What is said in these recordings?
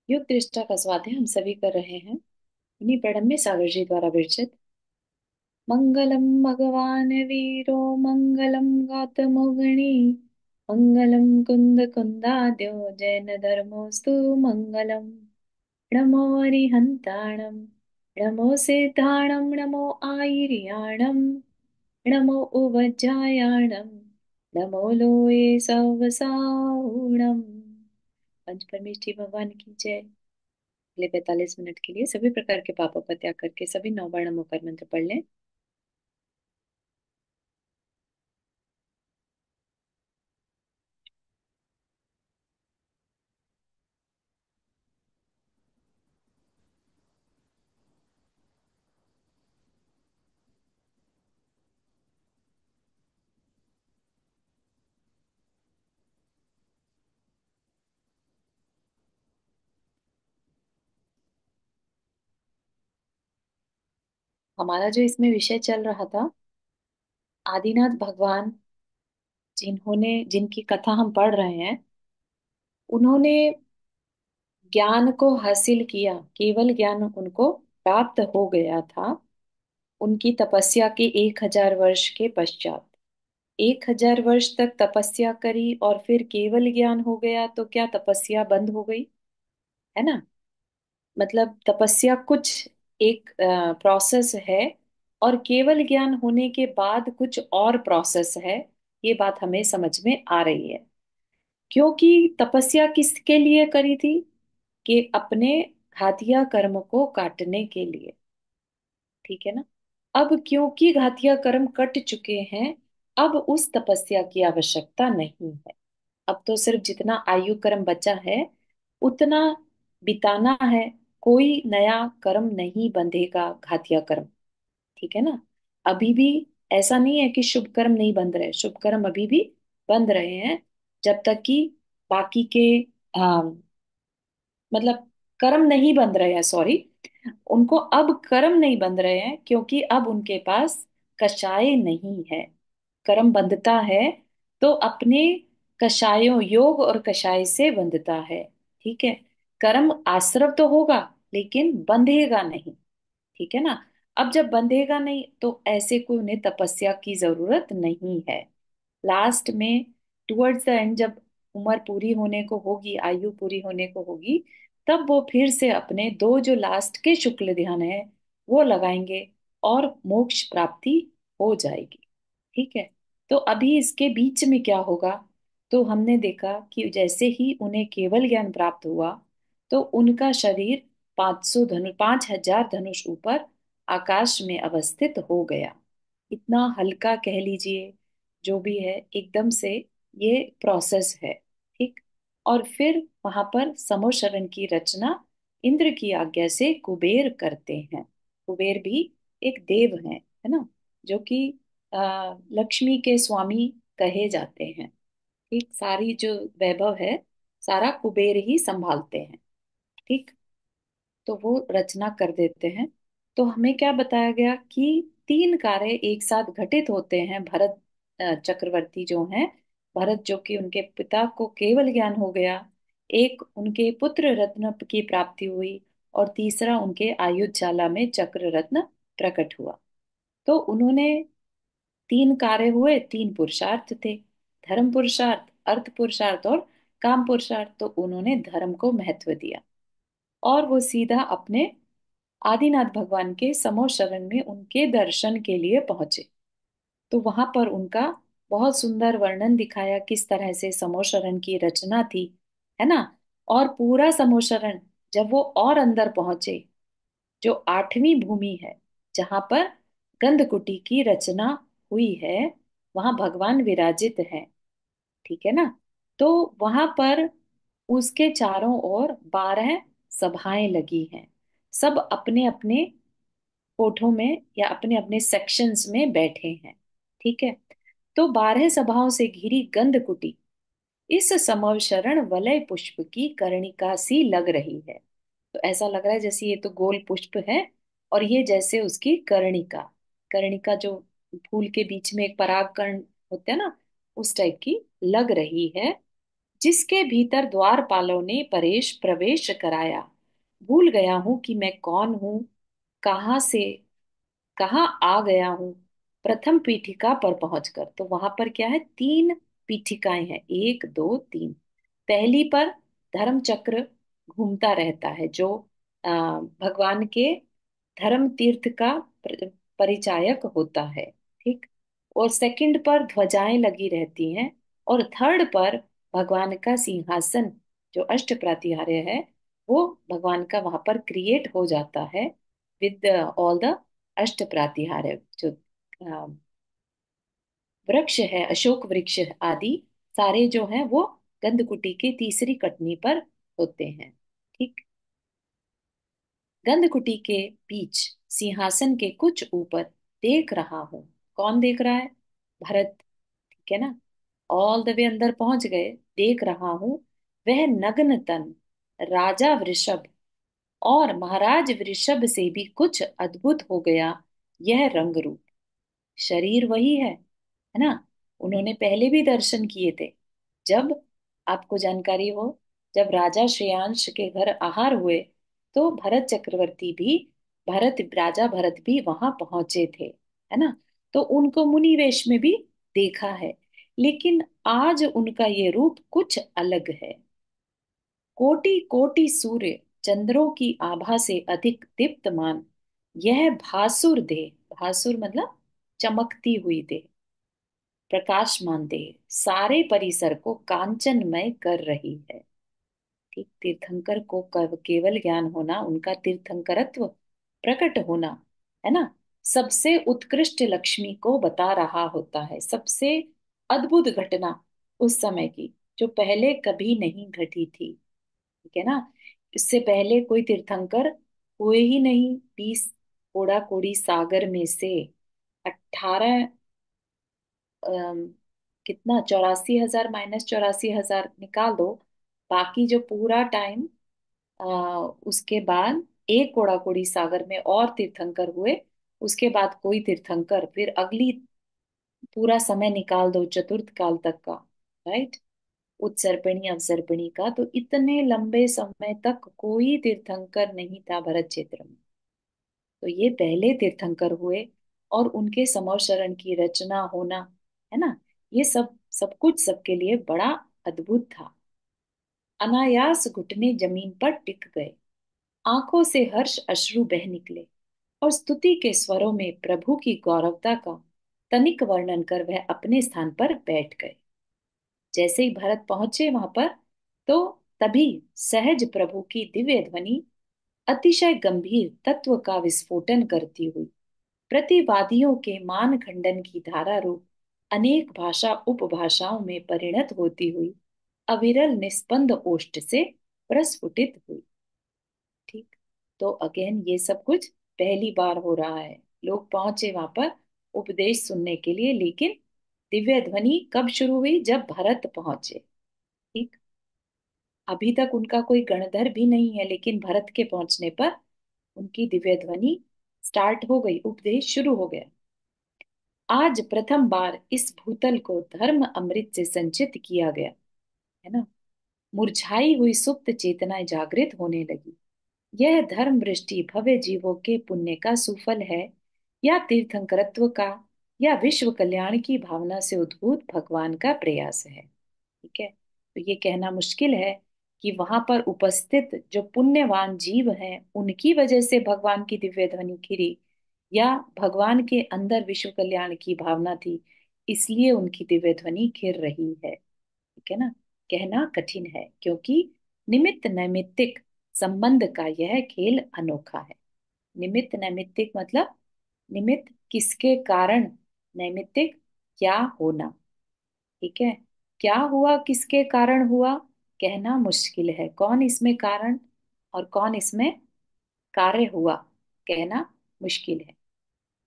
योग दृष्टा का स्वाध्याय हम सभी कर रहे हैं। इन्हीं प्रणव में सागर जी द्वारा विरचित। मंगलम भगवान वीरो मंगलम गौतमोगणी मंगलम कुंद कुंदाद्यो जैन धर्मोस्तु मंगलम। नमो हरिहंताणम नमो सिद्धाणम नमो आयर्याणम नमो उवज्जायाणम नमो लोये सवसाऊणम। पंच परमेष्ठी भगवान की जय। अगले 45 मिनट के लिए सभी प्रकार के पापों का त्याग करके सभी 9 बार नमोकार मंत्र पढ़ लें। हमारा जो इसमें विषय चल रहा था, आदिनाथ भगवान जिन्होंने जिनकी कथा हम पढ़ रहे हैं, उन्होंने ज्ञान को हासिल किया। केवल ज्ञान उनको प्राप्त हो गया था उनकी तपस्या के 1,000 वर्ष के पश्चात। 1,000 वर्ष तक तपस्या करी और फिर केवल ज्ञान हो गया तो क्या तपस्या बंद हो गई? है ना। मतलब तपस्या कुछ एक प्रोसेस है, और केवल ज्ञान होने के बाद कुछ और प्रोसेस है। ये बात हमें समझ में आ रही है। क्योंकि तपस्या किसके लिए करी थी? कि अपने घातिया कर्म को काटने के लिए। ठीक है ना। अब क्योंकि घातिया कर्म कट चुके हैं, अब उस तपस्या की आवश्यकता नहीं है। अब तो सिर्फ जितना आयु कर्म बचा है उतना बिताना है। कोई नया कर्म नहीं बंधेगा घातिया कर्म। ठीक है ना। अभी भी ऐसा नहीं है कि शुभ कर्म नहीं बंध रहे, शुभ कर्म अभी भी बंध रहे हैं। जब तक कि बाकी के मतलब कर्म नहीं बंध रहे हैं, सॉरी। उनको अब कर्म नहीं बंध रहे हैं क्योंकि अब उनके पास कषाय नहीं है। कर्म बंधता है तो अपने कषायों, योग और कषाय से बंधता है। ठीक है। कर्म आश्रव तो होगा लेकिन बंधेगा नहीं। ठीक है ना। अब जब बंधेगा नहीं तो ऐसे को उन्हें तपस्या की जरूरत नहीं है। लास्ट में, टुवर्ड्स द एंड, जब उम्र पूरी होने को होगी, आयु पूरी होने को होगी, तब वो फिर से अपने दो जो लास्ट के शुक्ल ध्यान है वो लगाएंगे और मोक्ष प्राप्ति हो जाएगी। ठीक है। तो अभी इसके बीच में क्या होगा? तो हमने देखा कि जैसे ही उन्हें केवल ज्ञान प्राप्त हुआ तो उनका शरीर 5,000 धनुष ऊपर आकाश में अवस्थित हो गया। इतना हल्का कह लीजिए, जो भी है, एकदम से ये प्रोसेस है। ठीक। और फिर वहां पर समोशरण की रचना इंद्र की आज्ञा से कुबेर करते हैं। कुबेर भी एक देव है ना, जो कि लक्ष्मी के स्वामी कहे जाते हैं। ठीक। सारी जो वैभव है सारा कुबेर ही संभालते हैं। ठीक। तो वो रचना कर देते हैं। तो हमें क्या बताया गया कि 3 कार्य एक साथ घटित होते हैं। भरत चक्रवर्ती जो हैं, भरत जो कि उनके पिता को केवल ज्ञान हो गया, एक उनके पुत्र रत्न की प्राप्ति हुई, और तीसरा उनके आयुधशाला में चक्र रत्न प्रकट हुआ। तो उन्होंने 3 कार्य हुए, 3 पुरुषार्थ थे। धर्म पुरुषार्थ, अर्थ पुरुषार्थ और काम पुरुषार्थ। तो उन्होंने धर्म को महत्व दिया और वो सीधा अपने आदिनाथ भगवान के समो शरण में उनके दर्शन के लिए पहुंचे। तो वहां पर उनका बहुत सुंदर वर्णन दिखाया, किस तरह से समोशरण की रचना थी। है ना। और पूरा समोशरण, जब वो और अंदर पहुंचे, जो 8वीं भूमि है जहां पर गंधकुटी की रचना हुई है, वहां भगवान विराजित हैं। ठीक है ना। तो वहां पर उसके चारों ओर 12 सभाएं लगी हैं। सब अपने अपने कोठों में या अपने अपने सेक्शंस में बैठे हैं। ठीक है। तो 12 सभाओं से घिरी गंधकुटी इस समवशरण वलय पुष्प की कर्णिका सी लग रही है। तो ऐसा लग रहा है जैसे ये तो गोल पुष्प है, और ये जैसे उसकी कर्णिका, कर्णिका जो फूल के बीच में एक पराग कण होते हैं ना, उस टाइप की लग रही है। जिसके भीतर द्वारपालों ने परेश प्रवेश कराया। भूल गया हूं कि मैं कौन हूं, कहाँ से कहाँ आ गया हूं। प्रथम पीठिका पर पहुंचकर, तो वहां पर क्या है, तीन पीठिकाएं हैं, एक दो तीन। पहली पर धर्म चक्र घूमता रहता है, जो भगवान के धर्म तीर्थ का परिचायक होता है। ठीक। और सेकंड पर ध्वजाएं लगी रहती हैं। और थर्ड पर भगवान का सिंहासन, जो अष्ट प्रातिहार्य है, वो भगवान का वहां पर क्रिएट हो जाता है विद ऑल द अष्ट प्रातिहार्य। जो अ, वृक्ष है, अशोक वृक्ष आदि सारे जो हैं वो गंधकुटी के तीसरी कटनी पर होते हैं। ठीक। गंधकुटी के बीच सिंहासन के कुछ ऊपर देख रहा हूं। कौन देख रहा है? भरत। ठीक है ना। ऑल द वे अंदर पहुंच गए। देख रहा हूं, वह नग्न तन राजा वृषभ और महाराज वृषभ से भी कुछ अद्भुत हो गया यह रंग रूप। शरीर वही है ना। उन्होंने पहले भी दर्शन किए थे। जब आपको जानकारी हो, जब राजा श्रेयांश के घर आहार हुए, तो भरत चक्रवर्ती भी, भरत राजा भरत भी वहां पहुंचे थे, है ना। तो उनको मुनि वेश में भी देखा है। लेकिन आज उनका ये रूप कुछ अलग है। कोटि कोटि सूर्य चंद्रों की आभा से अधिक दीप्तमान यह भासुर देह, भासुर मतलब चमकती हुई देह, प्रकाशमान देह सारे परिसर को कांचनमय कर रही है। ठीक। तीर्थंकर को केवल ज्ञान होना, उनका तीर्थंकरत्व प्रकट होना, है ना, सबसे उत्कृष्ट लक्ष्मी को बता रहा होता है। सबसे अद्भुत घटना उस समय की, जो पहले कभी नहीं घटी थी। ठीक है ना। इससे पहले कोई तीर्थंकर हुए ही नहीं। 20 कोड़ा कोड़ी सागर में से 18, कितना, 84,000 माइनस 84,000 निकाल दो। बाकी जो पूरा टाइम, उसके बाद एक कोड़ा कोड़ी सागर में और तीर्थंकर हुए। उसके बाद कोई तीर्थंकर, फिर अगली पूरा समय निकाल दो चतुर्थ काल तक का। राइट। उत्सर्पिणी अवसर्पिणी का, तो इतने लंबे समय तक कोई तीर्थंकर नहीं था भरत क्षेत्र में। तो ये पहले तीर्थंकर हुए, और उनके समर शरण की रचना होना, है ना, ये सब सब कुछ सबके लिए बड़ा अद्भुत था। अनायास घुटने जमीन पर टिक गए, आंखों से हर्ष अश्रु बह निकले, और स्तुति के स्वरों में प्रभु की गौरवता का तनिक वर्णन कर वह अपने स्थान पर बैठ गए। जैसे ही भरत पहुंचे वहां पर, तो तभी सहज प्रभु की दिव्य ध्वनि अतिशय गंभीर तत्व का विस्फोटन करती हुई, प्रतिवादियों के मान खंडन की धारा रूप अनेक भाषा उपभाषाओं में परिणत होती हुई अविरल निस्पंद ओष्ठ से प्रस्फुटित हुई। ठीक। तो अगेन ये सब कुछ पहली बार हो रहा है। लोग पहुंचे वहां पर उपदेश सुनने के लिए, लेकिन दिव्य ध्वनि कब शुरू हुई? जब भरत पहुंचे। ठीक। अभी तक उनका कोई गणधर भी नहीं है, लेकिन भरत के पहुंचने पर उनकी दिव्य ध्वनि स्टार्ट हो गई, उपदेश शुरू हो गया। आज प्रथम बार इस भूतल को धर्म अमृत से संचित किया गया, है ना। मुरझाई हुई सुप्त चेतनाएं जागृत होने लगी। यह धर्म वृष्टि भव्य जीवों के पुण्य का सुफल है, या तीर्थंकरत्व का, या विश्व कल्याण की भावना से उद्भूत भगवान का प्रयास है। ठीक है। तो ये कहना मुश्किल है कि वहां पर उपस्थित जो पुण्यवान जीव हैं, उनकी वजह से भगवान की दिव्य ध्वनि खिली, या भगवान के अंदर विश्व कल्याण की भावना थी, इसलिए उनकी दिव्य ध्वनि खिल रही है। ठीक है ना। कहना कठिन है, क्योंकि निमित्त नैमित्तिक संबंध का यह खेल अनोखा है। निमित्त नैमित्तिक मतलब निमित्त किसके कारण, नैमित्तिक क्या होना। ठीक है। क्या हुआ, किसके कारण हुआ, कहना मुश्किल है। कौन इसमें कारण और कौन इसमें कार्य हुआ, कहना मुश्किल है।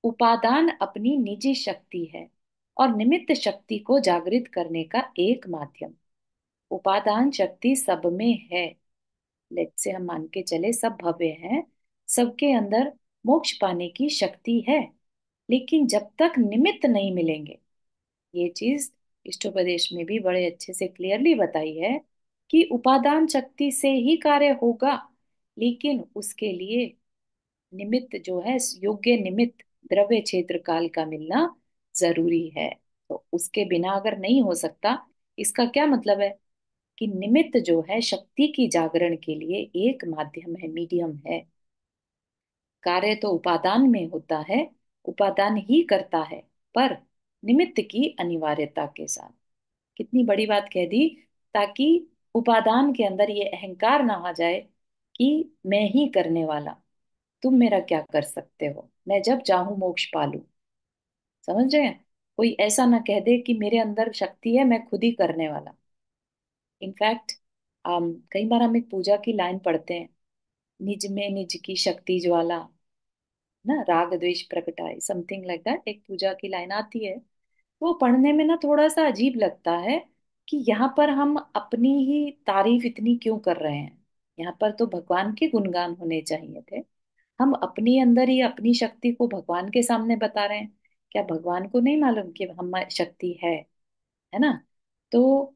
उपादान अपनी निजी शक्ति है, और निमित्त शक्ति को जागृत करने का एक माध्यम। उपादान शक्ति सब में है। लेट से हम मान के चले सब भव्य हैं, सबके अंदर मोक्ष पाने की शक्ति है। लेकिन जब तक निमित्त नहीं मिलेंगे, ये चीज इष्टोपदेश में भी बड़े अच्छे से क्लियरली बताई है कि उपादान शक्ति से ही कार्य होगा, लेकिन उसके लिए निमित्त जो है, योग्य निमित्त द्रव्य क्षेत्र काल का मिलना जरूरी है। तो उसके बिना अगर नहीं हो सकता, इसका क्या मतलब है कि निमित्त जो है शक्ति की जागरण के लिए एक माध्यम है, मीडियम है। कार्य तो उपादान में होता है, उपादान ही करता है, पर निमित्त की अनिवार्यता के साथ। कितनी बड़ी बात कह दी, ताकि उपादान के अंदर ये अहंकार ना आ जाए कि मैं ही करने वाला, तुम मेरा क्या कर सकते हो, मैं जब चाहूं मोक्ष पालू। समझ रहे हैं? कोई ऐसा ना कह दे कि मेरे अंदर शक्ति है, मैं खुद ही करने वाला। इनफैक्ट कई बार हम एक पूजा की लाइन पढ़ते हैं, निज में निज की शक्ति ज्वाला, ना राग द्वेष प्रगटाए, समथिंग लाइक दैट, एक पूजा की लाइन आती है। वो पढ़ने में ना थोड़ा सा अजीब लगता है कि यहाँ पर हम अपनी ही तारीफ इतनी क्यों कर रहे हैं। यहाँ पर तो भगवान के गुणगान होने चाहिए थे। हम अपनी अंदर ही अपनी शक्ति को भगवान के सामने बता रहे हैं। क्या भगवान को नहीं मालूम कि हम शक्ति है ना? तो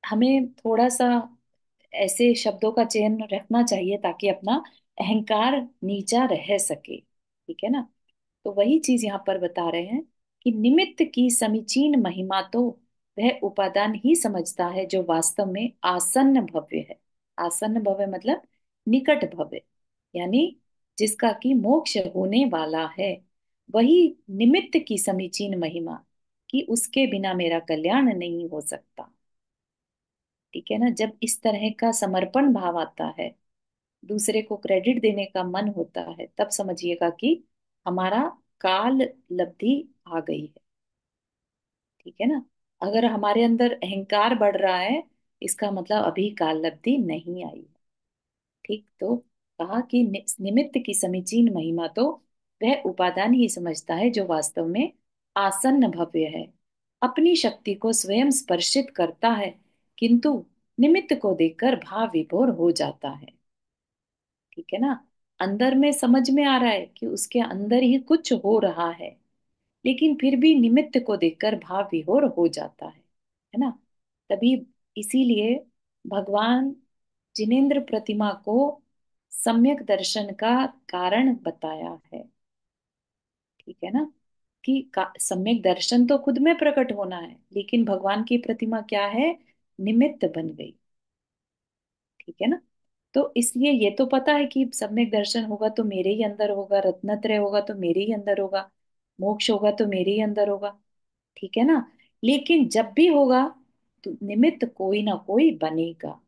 हमें थोड़ा सा ऐसे शब्दों का चयन रखना चाहिए ताकि अपना अहंकार नीचा रह सके। ठीक है ना? तो वही चीज यहाँ पर बता रहे हैं कि निमित्त की समीचीन महिमा तो वह उपादान ही समझता है जो वास्तव में आसन्न भव्य है। आसन्न भव्य मतलब निकट भव्य, यानी जिसका कि मोक्ष होने वाला है, वही निमित्त की समीचीन महिमा, कि उसके बिना मेरा कल्याण नहीं हो सकता। ठीक है ना? जब इस तरह का समर्पण भाव आता है, दूसरे को क्रेडिट देने का मन होता है, तब समझिएगा कि हमारा काल लब्धि आ गई है। ठीक है ना? अगर हमारे अंदर अहंकार बढ़ रहा है, इसका मतलब अभी काल लब्धि नहीं आई। ठीक, तो कहा कि निमित्त की समीचीन महिमा तो वह उपादान ही समझता है जो वास्तव में आसन्न भव्य है। अपनी शक्ति को स्वयं स्पर्शित करता है, किंतु निमित्त को देखकर भाव विभोर हो जाता है। ठीक है ना? अंदर में समझ में आ रहा है कि उसके अंदर ही कुछ हो रहा है, लेकिन फिर भी निमित्त को देखकर भाव विभोर हो जाता है ना? तभी इसीलिए भगवान जिनेन्द्र प्रतिमा को सम्यक दर्शन का कारण बताया है। ठीक है ना? कि सम्यक दर्शन तो खुद में प्रकट होना है, लेकिन भगवान की प्रतिमा क्या है? निमित्त बन गई। ठीक है ना? तो इसलिए ये तो पता है कि सम्यक दर्शन होगा तो मेरे ही अंदर होगा, रत्नत्रय होगा तो मेरे ही अंदर होगा, मोक्ष होगा तो मेरे ही अंदर होगा। ठीक है ना? लेकिन जब भी होगा तो निमित्त कोई ना कोई बनेगा।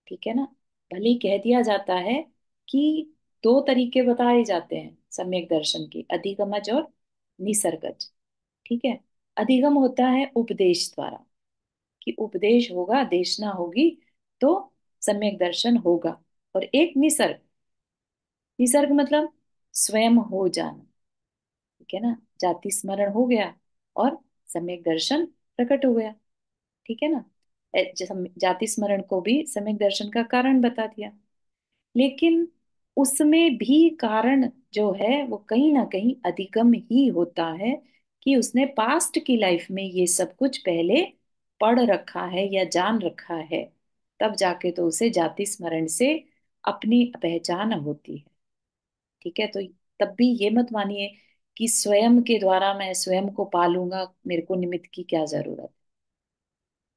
ठीक है ना? भले ही कह दिया जाता है कि दो तरीके बताए जाते हैं सम्यक दर्शन के, अधिगमज और निसर्गज। ठीक है? अधिगम होता है उपदेश द्वारा, कि उपदेश होगा, देशना होगी, तो सम्यक दर्शन होगा। और एक निसर्ग, निसर्ग मतलब स्वयं हो जाना। ठीक है ना? जाति स्मरण हो गया और सम्यक दर्शन प्रकट हो गया। ठीक है ना? जाति स्मरण को भी सम्यक दर्शन का कारण बता दिया। लेकिन उसमें भी कारण जो है वो कहीं ना कहीं अधिगम ही होता है, कि उसने पास्ट की लाइफ में ये सब कुछ पहले पढ़ रखा है या जान रखा है, तब जाके तो उसे जाति स्मरण से अपनी पहचान होती है। ठीक है? तो तब भी ये मत मानिए कि स्वयं के द्वारा मैं स्वयं को पालूंगा, मेरे को निमित्त की क्या जरूरत।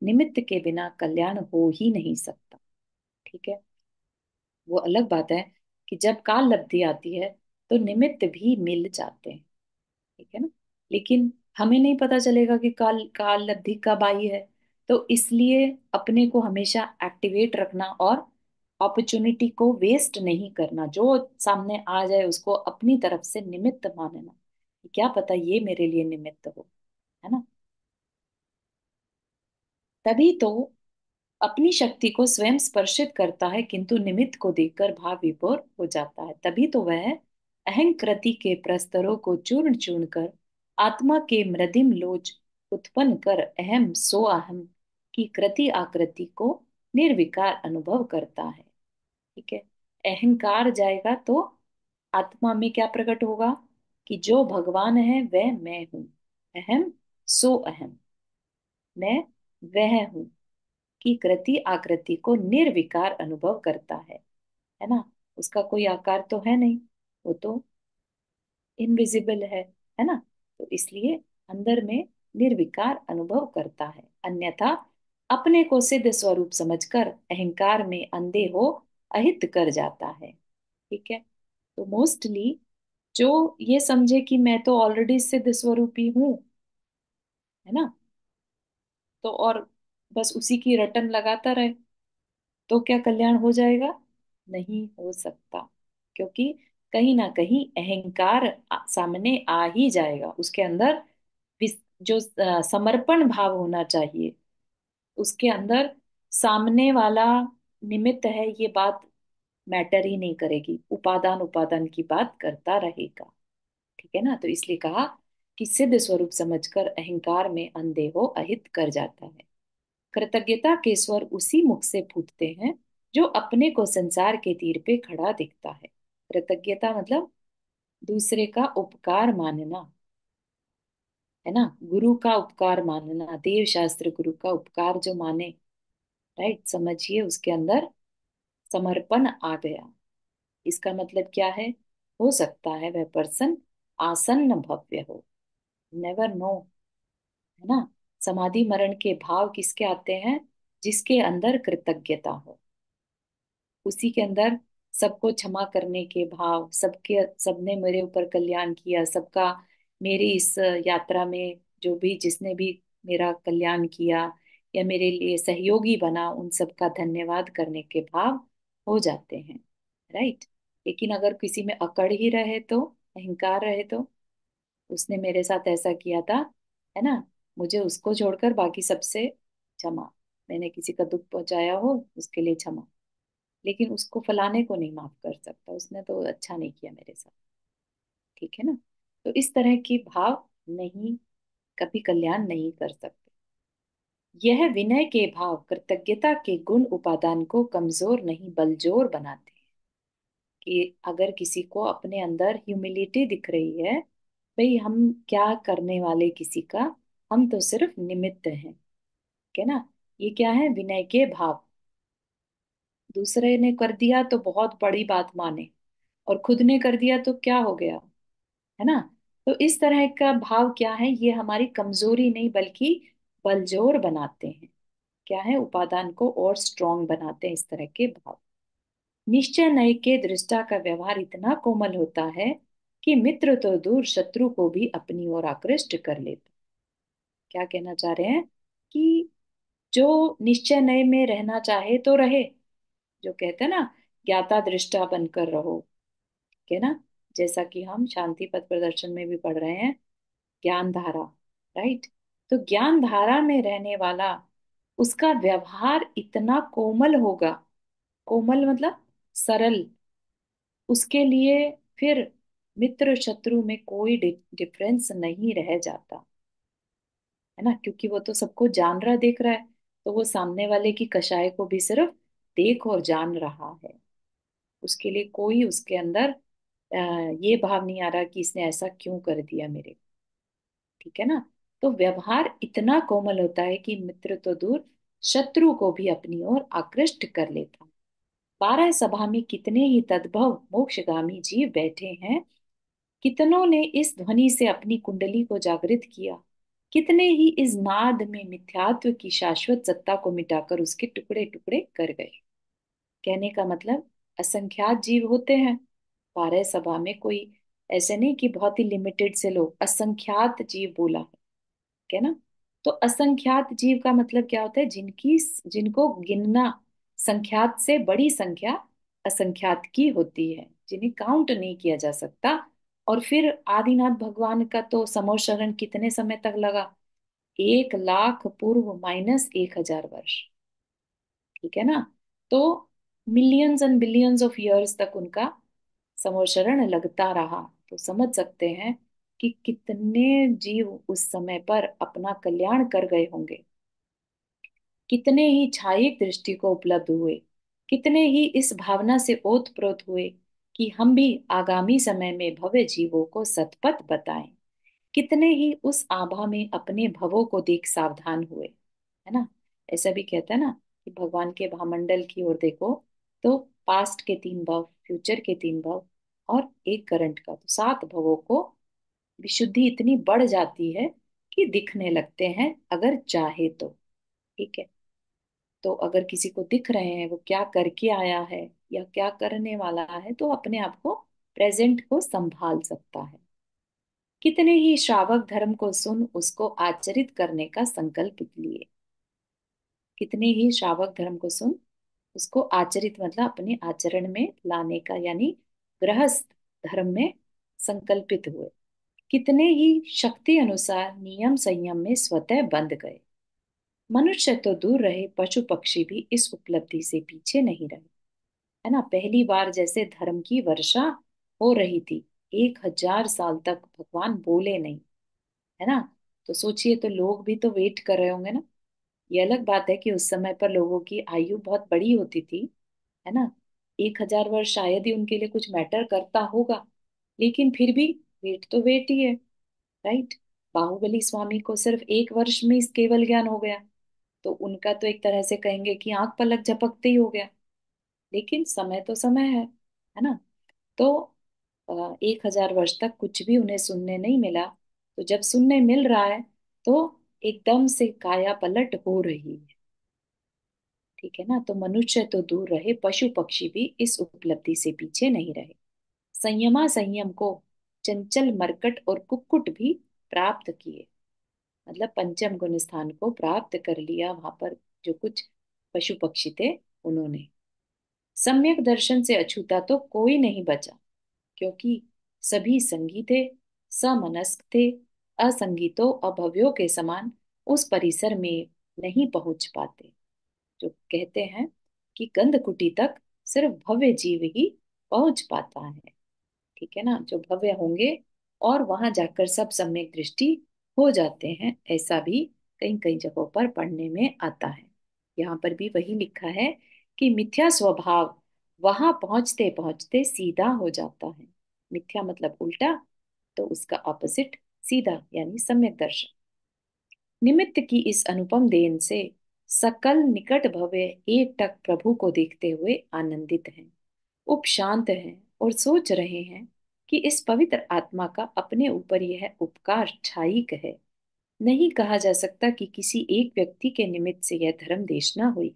निमित्त के बिना कल्याण हो ही नहीं सकता। ठीक है? वो अलग बात है कि जब काल लब्धि आती है तो निमित्त भी मिल जाते हैं। ठीक है ना? लेकिन हमें नहीं पता चलेगा कि काल काल लब्धि कब आई है। तो इसलिए अपने को हमेशा एक्टिवेट रखना और अपॉर्चुनिटी को वेस्ट नहीं करना। जो सामने आ जाए उसको अपनी तरफ से निमित्त मानना, क्या पता ये मेरे लिए निमित्त हो। है ना? तभी तो अपनी शक्ति को स्वयं स्पर्शित करता है, किंतु निमित्त को देखकर भाव विभोर हो जाता है। तभी तो वह अहंकृति के प्रस्तरों को चूर्ण चूर्ण कर आत्मा के मृदिम लोच उत्पन्न कर अहम सो अहम की कृति आकृति को निर्विकार अनुभव करता है। ठीक है? अहंकार जाएगा तो आत्मा में क्या प्रकट होगा? कि जो भगवान है वह मैं हूं। अहम सो अहम। मैं वह हूँ कि कृति आकृति को निर्विकार अनुभव करता है ना। उसका कोई आकार तो है नहीं, वो तो इनविजिबल है ना। तो इसलिए अंदर में निर्विकार अनुभव करता है, अन्यथा अपने को सिद्ध स्वरूप समझकर अहंकार में अंधे हो अहित कर जाता है। ठीक है। तो मोस्टली जो ये समझे कि मैं तो ऑलरेडी सिद्ध स्वरूपी हूं, है ना, तो और बस उसी की रटन लगाता रहे तो क्या कल्याण हो जाएगा? नहीं हो सकता। क्योंकि कहीं ना कहीं अहंकार सामने आ ही जाएगा। उसके अंदर जो समर्पण भाव होना चाहिए, उसके अंदर सामने वाला निमित्त है, ये बात मैटर ही नहीं करेगी, उपादान उपादान की बात करता रहेगा। ठीक है ना। तो इसलिए कहा कि सिद्ध स्वरूप समझकर अहंकार में अंधे हो अहित कर जाता है। कृतज्ञता के स्वर उसी मुख से फूटते हैं जो अपने को संसार के तीर पे खड़ा दिखता है। कृतज्ञता मतलब दूसरे का उपकार मानना, है ना, गुरु का उपकार मानना, देव शास्त्र गुरु का उपकार जो माने, राइट, समझिए उसके अंदर समर्पण आ गया। इसका मतलब क्या है? हो सकता है वह पर्सन आसन्न भव्य हो, नेवर नो, है ना। समाधि मरण के भाव किसके आते हैं? जिसके अंदर कृतज्ञता हो, उसी के अंदर सबको क्षमा करने के भाव, सबके सबने मेरे ऊपर कल्याण किया, सबका मेरी इस यात्रा में जो भी जिसने भी मेरा कल्याण किया या मेरे लिए सहयोगी बना, उन सबका धन्यवाद करने के भाव हो जाते हैं, राइट। लेकिन अगर किसी में अकड़ ही रहे तो, अहंकार रहे तो, उसने मेरे साथ ऐसा किया था, है ना, मुझे उसको छोड़कर बाकी सबसे क्षमा, मैंने किसी का दुख पहुंचाया हो उसके लिए क्षमा, लेकिन उसको फलाने को नहीं माफ कर सकता, उसने तो अच्छा नहीं किया मेरे साथ। ठीक है ना। तो इस तरह के भाव नहीं, कभी कल्याण नहीं कर सकते। यह विनय के भाव कृतज्ञता के गुण उपादान को कमजोर नहीं बलजोर बनाते हैं। कि अगर किसी को अपने अंदर ह्यूमिलिटी दिख रही है, भाई हम क्या करने वाले किसी का, हम तो सिर्फ निमित्त हैं, ठीक है ना। ये क्या है? विनय के भाव। दूसरे ने कर दिया तो बहुत बड़ी बात माने, और खुद ने कर दिया तो क्या हो गया, है ना। तो इस तरह का भाव क्या है? ये हमारी कमजोरी नहीं बल्कि बलजोर बनाते हैं। क्या है? उपादान को और स्ट्रांग बनाते हैं इस तरह के भाव। निश्चय नय के दृष्टा का व्यवहार इतना कोमल होता है कि मित्र तो दूर शत्रु को भी अपनी ओर आकृष्ट कर लेता। क्या कहना चाह रहे हैं? कि जो निश्चय नय में रहना चाहे तो रहे, जो कहते हैं ना, ज्ञाता दृष्टा बनकर रहो, ठीक है ना। जैसा कि हम शांति पथ प्रदर्शन में भी पढ़ रहे हैं, ज्ञान धारा, राइट। तो ज्ञान धारा में रहने वाला, उसका व्यवहार इतना कोमल होगा, कोमल मतलब सरल, उसके लिए फिर मित्र शत्रु में कोई डिफरेंस नहीं रह जाता, है ना। क्योंकि वो तो सबको जान रहा देख रहा है, तो वो सामने वाले की कषाय को भी सिर्फ देख और जान रहा है। उसके लिए कोई उसके अंदर ये भाव नहीं आ रहा कि इसने ऐसा क्यों कर दिया मेरे, ठीक है ना। तो व्यवहार इतना कोमल होता है कि मित्र तो दूर शत्रु को भी अपनी ओर आकृष्ट कर लेता। 12 सभा में कितने ही तद्भव मोक्षगामी जीव बैठे हैं, कितनों ने इस ध्वनि से अपनी कुंडली को जागृत किया, कितने ही इस नाद में मिथ्यात्व की शाश्वत सत्ता को मिटाकर उसके टुकड़े टुकड़े कर गए। कहने का मतलब असंख्यात जीव होते हैं 12 सभा में, कोई ऐसे नहीं कि बहुत ही लिमिटेड से लोग, असंख्यात जीव बोला है, ठीक है ना। तो असंख्यात जीव का मतलब क्या होता है? जिनकी, जिनको गिनना, संख्यात से बड़ी संख्या असंख्यात की होती है, जिन्हें काउंट नहीं किया जा सकता। और फिर आदिनाथ भगवान का तो समोशरण कितने समय तक लगा? 1 लाख पूर्व माइनस 1000 वर्ष, ठीक है ना। तो millions and billions of years तक उनका समोशरण लगता रहा। तो समझ सकते हैं कि कितने जीव उस समय पर अपना कल्याण कर गए होंगे, कितने ही छायिक दृष्टि को उपलब्ध हुए, कितने ही इस भावना से ओतप्रोत हुए कि हम भी आगामी समय में भव्य जीवों को सतपथ बताएं, कितने ही उस आभा में अपने भवों को देख सावधान हुए। है ना। ऐसा भी कहता है ना कि भगवान के भावमंडल की ओर देखो तो पास्ट के 3 भाव, फ्यूचर के 3 भाव और एक करंट का, तो 7 भावों को विशुद्धि इतनी बढ़ जाती है कि दिखने लगते हैं अगर चाहे तो। ठीक है। तो अगर किसी को दिख रहे हैं वो क्या करके आया है या क्या करने वाला है, तो अपने आप को, प्रेजेंट को संभाल सकता है। कितने ही श्रावक धर्म को सुन उसको आचरित करने का संकल्प लिए। कितने ही श्रावक धर्म को सुन उसको आचरित मतलब अपने आचरण में लाने का, यानी गृहस्थ धर्म में संकल्पित हुए। कितने ही शक्ति अनुसार नियम संयम में स्वतः बंध गए। मनुष्य तो दूर रहे, पशु पक्षी भी इस उपलब्धि से पीछे नहीं रहे। है ना। पहली बार जैसे धर्म की वर्षा हो रही थी, 1000 साल तक भगवान बोले नहीं। है ना। तो सोचिए, तो लोग भी तो वेट कर रहे होंगे ना। ये अलग बात है कि उस समय पर लोगों की आयु बहुत बड़ी होती थी। है ना। 1000 वर्ष शायद ही उनके लिए कुछ मैटर करता होगा, लेकिन फिर भी वेट तो वेट ही है। राइट। बाहुबली स्वामी को सिर्फ 1 वर्ष में इस केवल ज्ञान हो गया, तो उनका तो एक तरह से कहेंगे कि आंख पलक झपकते ही हो गया। लेकिन समय तो समय है ना। तो 1000 वर्ष तक कुछ भी उन्हें सुनने नहीं मिला, तो जब सुनने मिल रहा है तो एकदम से काया पलट हो रही है। ठीक है ना। तो मनुष्य तो दूर रहे, पशु पक्षी भी इस उपलब्धि से पीछे नहीं रहे। संयमा संयम को चंचल मरकट और कुक्कुट भी प्राप्त किए। मतलब पंचम गुण स्थान को प्राप्त कर लिया वहां पर जो कुछ पशु पक्षी थे उन्होंने। सम्यक दर्शन से अछूता तो कोई नहीं बचा, क्योंकि सभी संगी थे, समनस्क थे। असंगी तो अभव्यों के समान उस परिसर में नहीं पहुंच पाते। जो कहते हैं कि गंधकुटी तक सिर्फ भव्य जीव ही पहुंच पाता है। ठीक है ना। जो भव्य होंगे और वहां जाकर सब सम्यक दृष्टि हो जाते हैं, ऐसा भी कई कई जगहों पर पढ़ने में आता है। यहाँ पर भी वही लिखा है कि मिथ्या स्वभाव वहां पहुंचते पहुंचते सीधा हो जाता है। मिथ्या मतलब उल्टा, तो उसका ऑपोजिट सीधा, यानी सम्यक दर्शन। निमित्त की इस अनुपम देन से सकल निकट भव्य एकटक प्रभु को देखते हुए आनंदित हैं, उपशांत हैं और सोच रहे हैं कि इस पवित्र आत्मा का अपने ऊपर यह उपकार छायिक है। नहीं कहा जा सकता कि किसी एक व्यक्ति के निमित्त से यह धर्म देशना हुई,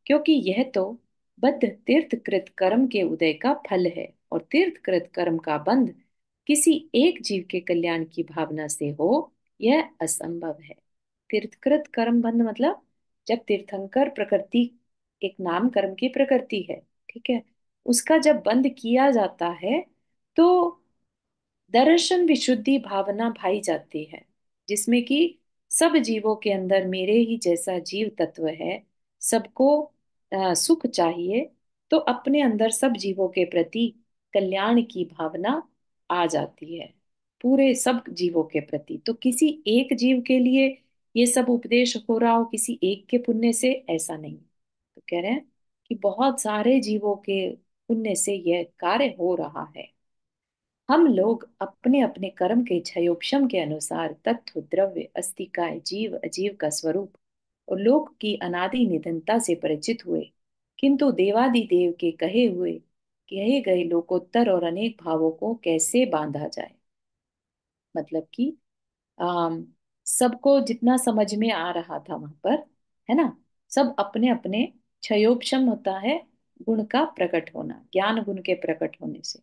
क्योंकि यह तो बद्ध तीर्थकृत कर्म के उदय का फल है, और तीर्थकृत कर्म का बंध किसी एक जीव के कल्याण की भावना से हो, यह असंभव है। तीर्थकृत कर्म बंध मतलब जब तीर्थंकर प्रकृति, एक नाम कर्म की प्रकृति है, ठीक है, उसका जब बंध किया जाता है तो दर्शन विशुद्धि भावना भाई जाती है, जिसमें कि सब जीवों के अंदर मेरे ही जैसा जीव तत्व है। सबको सुख चाहिए, तो अपने अंदर सब जीवों के प्रति कल्याण की भावना आ जाती है, पूरे सब जीवों के प्रति। तो किसी एक जीव के लिए ये सब उपदेश हो रहा हो किसी एक के पुण्य से, ऐसा नहीं। तो कह रहे हैं कि बहुत सारे जीवों के पुण्य से यह कार्य हो रहा है। हम लोग अपने अपने कर्म के क्षयोपशम के अनुसार तत्व द्रव्य अस्तिकाय जीव अजीव का स्वरूप और लोक की अनादि निधनता से परिचित हुए, किंतु देवादि देव के कहे गए लोकोत्तर और अनेक भावों को कैसे बांधा जाए। मतलब कि आम, सबको जितना समझ में आ रहा था वहां पर, है ना, सब अपने अपने क्षयोपशम होता है गुण का प्रकट होना, ज्ञान गुण के प्रकट होने से।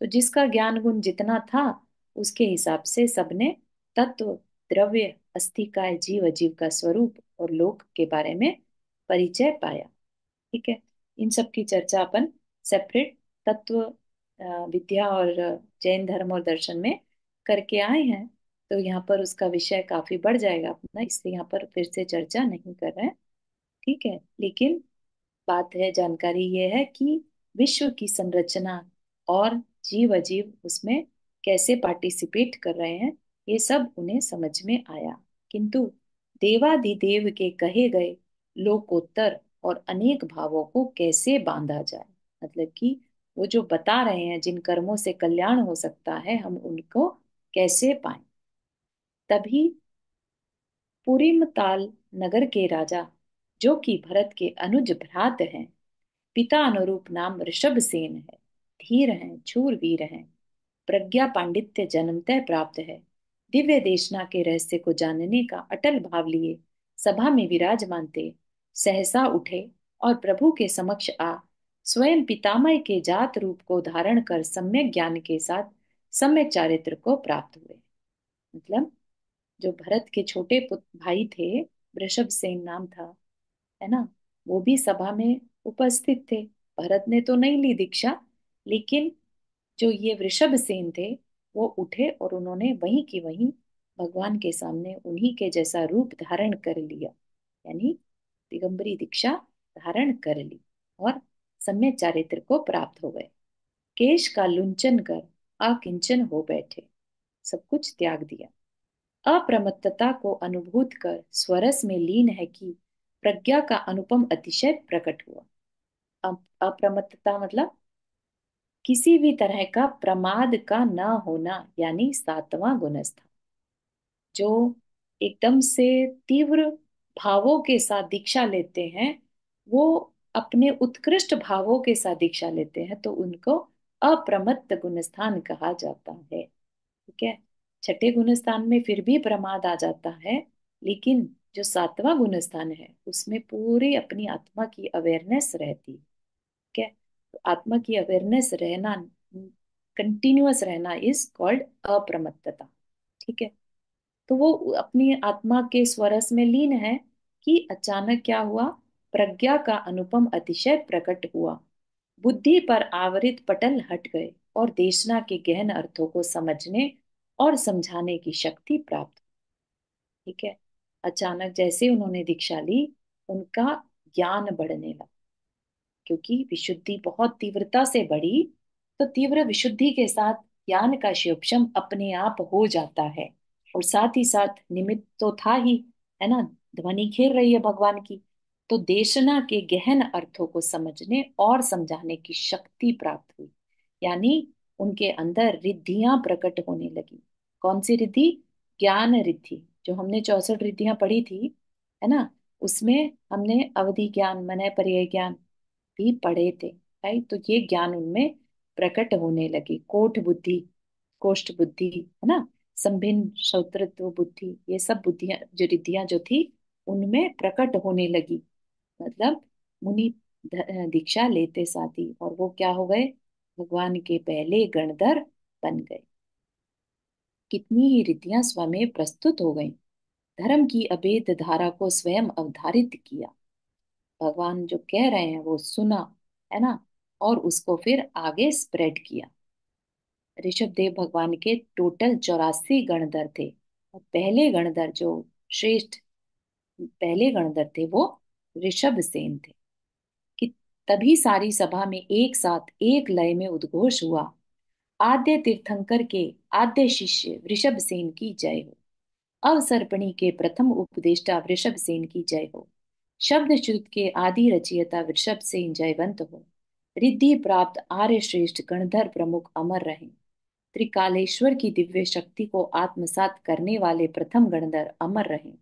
तो जिसका ज्ञान गुण जितना था उसके हिसाब से सबने तत्व द्रव्य अस्थिकाय जीव अजीव का स्वरूप और लोक के बारे में परिचय पाया। ठीक है। इन सब की चर्चा अपन सेपरेट तत्व विद्या और जैन धर्म और दर्शन में करके आए हैं। तो यहाँ पर उसका विषय काफी बढ़ जाएगा अपना, इसलिए यहाँ पर फिर से चर्चा नहीं कर रहे हैं। ठीक है। लेकिन बात है, जानकारी ये है कि विश्व की संरचना और जीव अजीव उसमें कैसे पार्टिसिपेट कर रहे हैं, ये सब उन्हें समझ में आया। किंतु देवादिदेव के कहे गए लोकोत्तर और अनेक भावों को कैसे बांधा जाए, मतलब कि वो जो बता रहे हैं जिन कर्मों से कल्याण हो सकता है, हम उनको कैसे पाएं। तभी पुरीम ताल नगर के राजा, जो कि भरत के अनुज भ्रात हैं। पिता अनुरूप नाम ऋषभ सेन है। धीर हैं, शूरवीर हैं, प्रज्ञा पांडित्य जन्मतः प्राप्त है। दिव्य देशना के रहस्य को जानने का अटल भाव लिए सभा में विराजमान थे। सहसा उठे और प्रभु के समक्ष आ स्वयं पितामह के जात रूप को धारण कर सम्यक ज्ञान के साथ सम्यक चारित्र को प्राप्त हुए। मतलब जो भरत के छोटे भाई थे, वृषभ सेन नाम था, है ना, वो भी सभा में उपस्थित थे। भरत ने तो नहीं ली दीक्षा, लेकिन जो ये वृषभ सेन थे वो उठे और उन्होंने वहीं की वहीं भगवान के सामने उन्हीं के जैसा रूप धारण कर लिया, यानी दिगंबरी दीक्षा धारण कर ली और सम्यक चारित्र को प्राप्त हो गए। केश का लुंचन कर अकिंचन हो बैठे, सब कुछ त्याग दिया। अप्रमत्तता को अनुभूत कर स्वरस में लीन है कि प्रज्ञा का अनुपम अतिशय प्रकट हुआ। अप्रमत्तता मतलब किसी भी तरह का प्रमाद का न होना, यानी सातवां गुणस्थ, जो एकदम से तीव्र भावों के साथ दीक्षा लेते हैं, वो अपने उत्कृष्ट भावों के साथ दीक्षा लेते हैं तो उनको अप्रमत्त गुणस्थान कहा जाता है। ठीक है। छठे गुणस्थान में फिर भी प्रमाद आ जाता है, लेकिन जो सातवां गुणस्थान है उसमें पूरी अपनी आत्मा की अवेयरनेस रहती है। ठीक है। तो आत्मा की अवेयरनेस रहना, कंटिन्यूअस रहना इज कॉल्ड अप्रमत्तता। ठीक है। तो वो अपनी आत्मा के स्वरस में लीन है कि अचानक क्या हुआ, प्रज्ञा का अनुपम अतिशय प्रकट हुआ। बुद्धि पर आवरित पटल हट गए और देशना के गहन अर्थों को समझने और समझाने की शक्ति प्राप्त। ठीक है। अचानक जैसे उन्होंने दीक्षा ली, उनका ज्ञान बढ़ने लगा, क्योंकि विशुद्धि बहुत तीव्रता से बढ़ी। तो तीव्र विशुद्धि के साथ ज्ञान का क्षोभशम अपने आप हो जाता है। और साथ ही साथ निमित्त तो था ही, है ना, ध्वनि खेल रही है भगवान की। तो देशना के गहन अर्थों को समझने और समझाने की शक्ति प्राप्त हुई, यानी उनके अंदर रिद्धियां प्रकट होने लगी। कौन सी रिद्धि? ज्ञान रिद्धि। जो हमने 64 रिद्धियां पढ़ी थी, है ना, उसमें हमने अवधि ज्ञान, मनय पर्याय ज्ञान भी पढ़े थे। राइट। तो ये ज्ञान उनमें प्रकट होने लगी। कोठ बुद्धि, कोष्ठ बुद्धि, है ना, संभिन्न श्रोतृत्व बुद्धि, ये सब बुद्धियां, जो रिद्धियां जो थी उनमें प्रकट होने लगी। मतलब मुनि दीक्षा लेते साथ ही, और वो क्या हो गए, भगवान के पहले गणधर बन गए। कितनी ही रिद्धियां स्वयं प्रस्तुत हो गईं। धर्म की अभेद धारा को स्वयं अवधारित किया। भगवान जो कह रहे हैं वो सुना, है ना, और उसको फिर आगे स्प्रेड किया। ऋषभ देव भगवान के टोटल 84 गणधर थे, और पहले गणधर जो श्रेष्ठ पहले गणधर थे वो ऋषभ सेन थे। कि तभी सारी सभा में एक साथ एक लय में उद्घोष हुआ, आद्य तीर्थंकर के आद्य शिष्य वृषभ सेन की जय हो। अवसर्पिणी के प्रथम उपदेष्टा वृषभ सेन की जय हो। शब्द श्रुत के आदि रचयिता वृषभ सेन जयवंत हो। रिद्धि प्राप्त आर्य श्रेष्ठ गणधर प्रमुख अमर रहे। त्रिकालेश्वर की दिव्य शक्ति को आत्मसात करने वाले प्रथम गणधर अमर रहे।